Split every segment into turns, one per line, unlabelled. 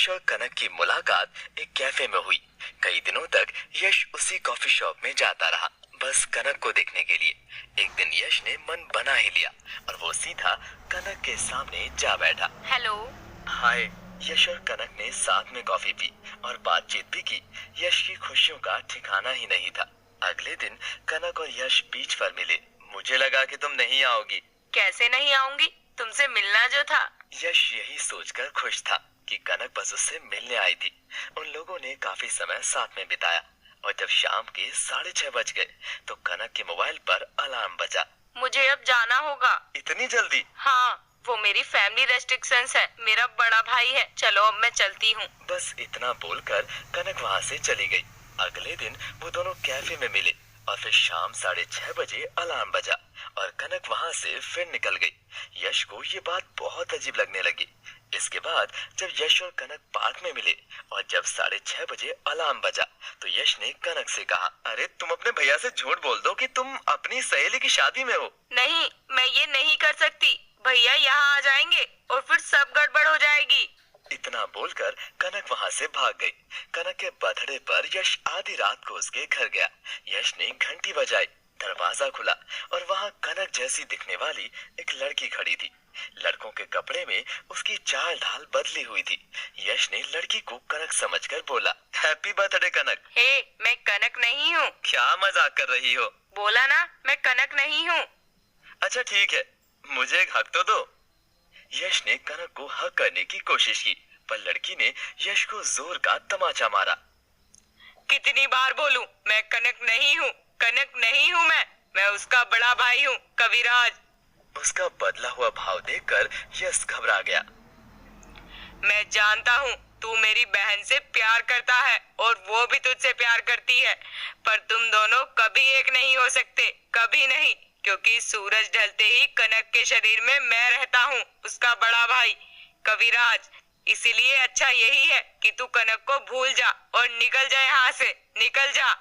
यश और कनक की मुलाकात एक कैफे में हुई। कई दिनों तक यश उसी कॉफी शॉप में जाता रहा, बस कनक को देखने के लिए। एक दिन यश ने मन बना ही लिया और वो सीधा कनक के सामने जा बैठा।
हेलो।
हाय। यश और कनक ने साथ में कॉफी पी और बातचीत भी की। यश की खुशियों का ठिकाना ही नहीं था। अगले दिन कनक और यश बीच पर मिले। मुझे लगा कि तुम नहीं आओगी।
कैसे नहीं आऊंगी, तुमसे मिलना जो था।
यश यही सोचकर खुश था कि कनक बस उससे मिलने आई थी। उन लोगों ने काफी समय साथ में बिताया और जब शाम के 6:30 बज गए तो कनक के मोबाइल पर अलार्म बजा।
मुझे अब जाना होगा।
इतनी जल्दी?
हाँ, वो मेरी फैमिली रेस्ट्रिक्शंस है। मेरा बड़ा भाई है। चलो अब मैं चलती हूँ।
बस इतना बोलकर कनक वहाँ से चली गई। अगले दिन वो दोनों कैफे में मिले और फिर शाम 6:30 बजे अलार्म बजा और कनक वहाँ से फिर निकल गई। यश को ये बात बहुत अजीब लगने लगी। इसके बाद जब यश और कनक पार्क में मिले और जब 6:30 बजे अलार्म बजा तो यश ने कनक से कहा, अरे तुम अपने भैया से झूठ बोल दो कि तुम अपनी सहेली की शादी में हो।
नहीं, मैं ये नहीं कर सकती। भैया यहाँ आ जाएंगे और फिर सब गड़बड़ हो जाएगी।
इतना बोलकर कनक वहाँ से भाग गई। कनक के बर्थडे पर यश आधी रात को उसके घर गया। यश ने घंटी बजाई, दरवाजा खुला और वहाँ कनक जैसी दिखने वाली एक लड़की खड़ी थी। लड़कों के कपड़े में उसकी चाल ढाल बदली हुई थी। यश ने लड़की को कनक समझकर बोला, हैप्पी बर्थडे कनक।
हे, मैं कनक नहीं हूँ।
क्या मजाक कर रही हो?
बोला ना, मैं कनक नहीं हूँ।
अच्छा ठीक है, मुझे एक हक तो दो। यश ने कनक को हक करने की कोशिश की पर लड़की ने यश को जोर का तमाचा मारा।
कितनी बार बोलूं, मैं कनक नहीं हूँ। कनक नहीं हूँ मैं उसका बड़ा भाई हूँ, कविराज।
उसका बदला हुआ भाव देखकर यश घबरा गया।
मैं जानता हूँ तू मेरी बहन से प्यार करता है और वो भी तुझसे प्यार करती है, पर तुम दोनों कभी एक नहीं हो सकते, कभी नहीं, क्योंकि सूरज ढलते ही कनक के शरीर में मैं रहता हूँ, उसका बड़ा भाई कविराज। इसीलिए अच्छा यही है कि तू कनक को भूल जा और निकल जा यहाँ से, निकल जा।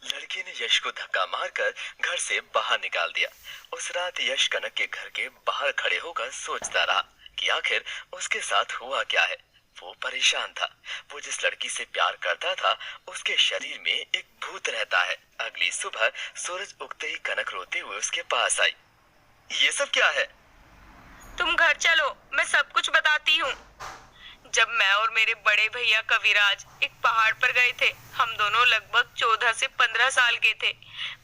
लड़की ने यश को धक्का मारकर घर से बाहर निकाल दिया। उस रात यश कनक के घर के बाहर खड़े होकर सोचता रहा कि आखिर उसके साथ हुआ क्या है। वो परेशान था। वो जिस लड़की से प्यार करता था उसके शरीर में एक भूत रहता है। अगली सुबह सूरज उगते ही कनक रोते हुए उसके पास आई। ये सब क्या है?
तुम घर चलो, मैं सब कुछ बताती हूँ। जब मैं और मेरे बड़े भैया कविराज एक पहाड़ पर गए थे, हम दोनों लगभग 14 से 15 साल के थे।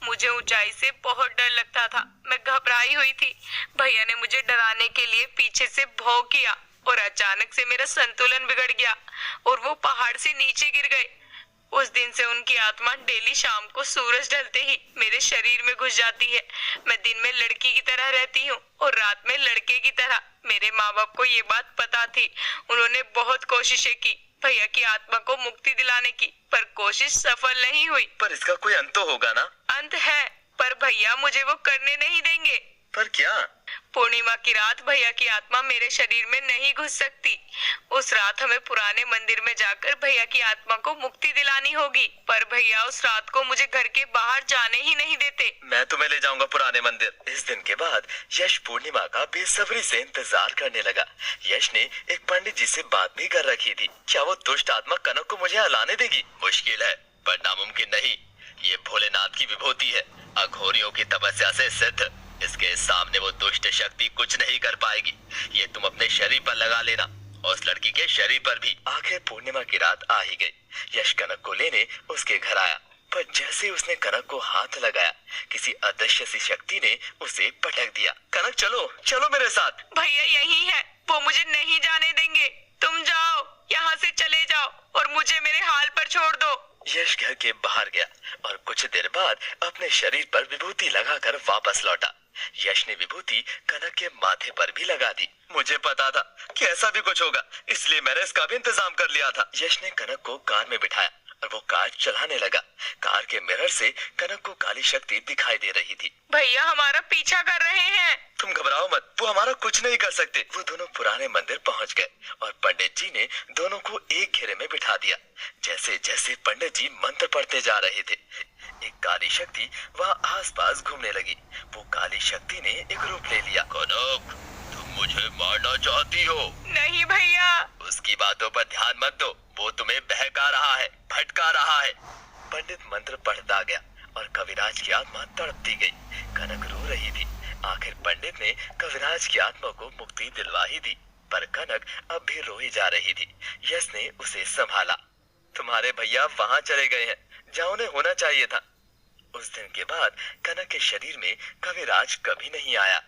मुझे ऊंचाई से बहुत डर लगता था। मैं घबराई हुई थी। भैया ने मुझे डराने के लिए पीछे से भौं किया और अचानक से मेरा संतुलन बिगड़ गया और वो पहाड़ से नीचे गिर गए। उस दिन से उनकी आत्मा डेली शाम को सूरज ढलते ही मेरे शरीर में घुस जाती है। मैं दिन में लड़की की तरह रहती हूँ और रात में लड़के की तरह। मेरे माँ बाप को ये बात पता थी। उन्होंने बहुत कोशिशें की भैया की आत्मा को मुक्ति दिलाने की, पर कोशिश सफल नहीं हुई।
पर इसका कोई अंत तो होगा ना?
अंत है, पर भैया मुझे वो करने नहीं देंगे।
पर क्या?
पूर्णिमा की रात भैया की आत्मा मेरे शरीर में नहीं घुस सकती। उस रात हमें पुराने मंदिर में जाकर भैया की आत्मा को मुक्ति दिलानी होगी, पर भैया उस रात को मुझे घर के बाहर जाने ही नहीं देते।
मैं तुम्हें ले जाऊंगा पुराने मंदिर। इस दिन के बाद यश पूर्णिमा का बेसब्री से इंतजार करने लगा। यश ने एक पंडित जी से बात भी कर रखी थी। क्या वो दुष्ट आत्मा कनक को मुझे हलाने देगी? मुश्किल है पर नामुमकिन नहीं। ये भोलेनाथ की विभूति है, अघोरियों की तपस्या से सिद्ध। इसके सामने वो दुष्ट शक्ति कुछ नहीं कर पाएगी। ये तुम अपने शरीर पर लगा लेना और उस लड़की के शरीर पर भी। आखिर पूर्णिमा की रात आ ही गई। यश कनक को लेने उसके घर आया, पर जैसे उसने कनक को हाथ लगाया किसी अदृश्य सी शक्ति ने उसे पटक दिया। कनक चलो, चलो मेरे साथ।
भैया यही है, वो मुझे नहीं जाने देंगे। तुम जाओ, यहाँ से चले जाओ और मुझे मेरे हाल पर छोड़ दो।
यश घर के बाहर गया और कुछ देर बाद अपने शरीर पर विभूति लगाकर वापस लौटा। यश ने विभूति कनक के माथे पर भी लगा दी। मुझे पता था कि ऐसा भी कुछ होगा, इसलिए मैंने इसका भी इंतजाम कर लिया था। यश ने कनक को कार में बिठाया और वो कार चलाने लगा। कार के मिरर से कनक को काली शक्ति दिखाई दे रही थी।
भैया हमारा पीछा कर रहे हैं।
तुम घबराओ मत, वो हमारा कुछ नहीं कर सकते। वो दोनों पुराने मंदिर पहुंच गए और पंडित जी ने दोनों को एक घेरे में बिठा दिया। जैसे जैसे पंडित जी मंत्र पढ़ते जा रहे थे, एक काली शक्ति वहाँ आसपास घूमने लगी। वो काली शक्ति ने एक रूप ले लिया। कनक, तुम मुझे मारना चाहती हो?
नहीं भैया।
उसकी बातों पर ध्यान मत दो, वो तुम्हें बहका रहा है, भटका रहा है। पंडित मंत्र पढ़ता गया और कविराज की आत्मा तड़पती गई। कनक रो रही थी। आखिर पंडित ने कविराज की आत्मा को मुक्ति दिलवा ही दी, पर कनक अब भी रोई जा रही थी। यश ने उसे संभाला। तुम्हारे भैया वहां चले गए हैं, जहां उन्हें होना चाहिए था। उस दिन के बाद कनक के शरीर में कविराज कभी नहीं आया।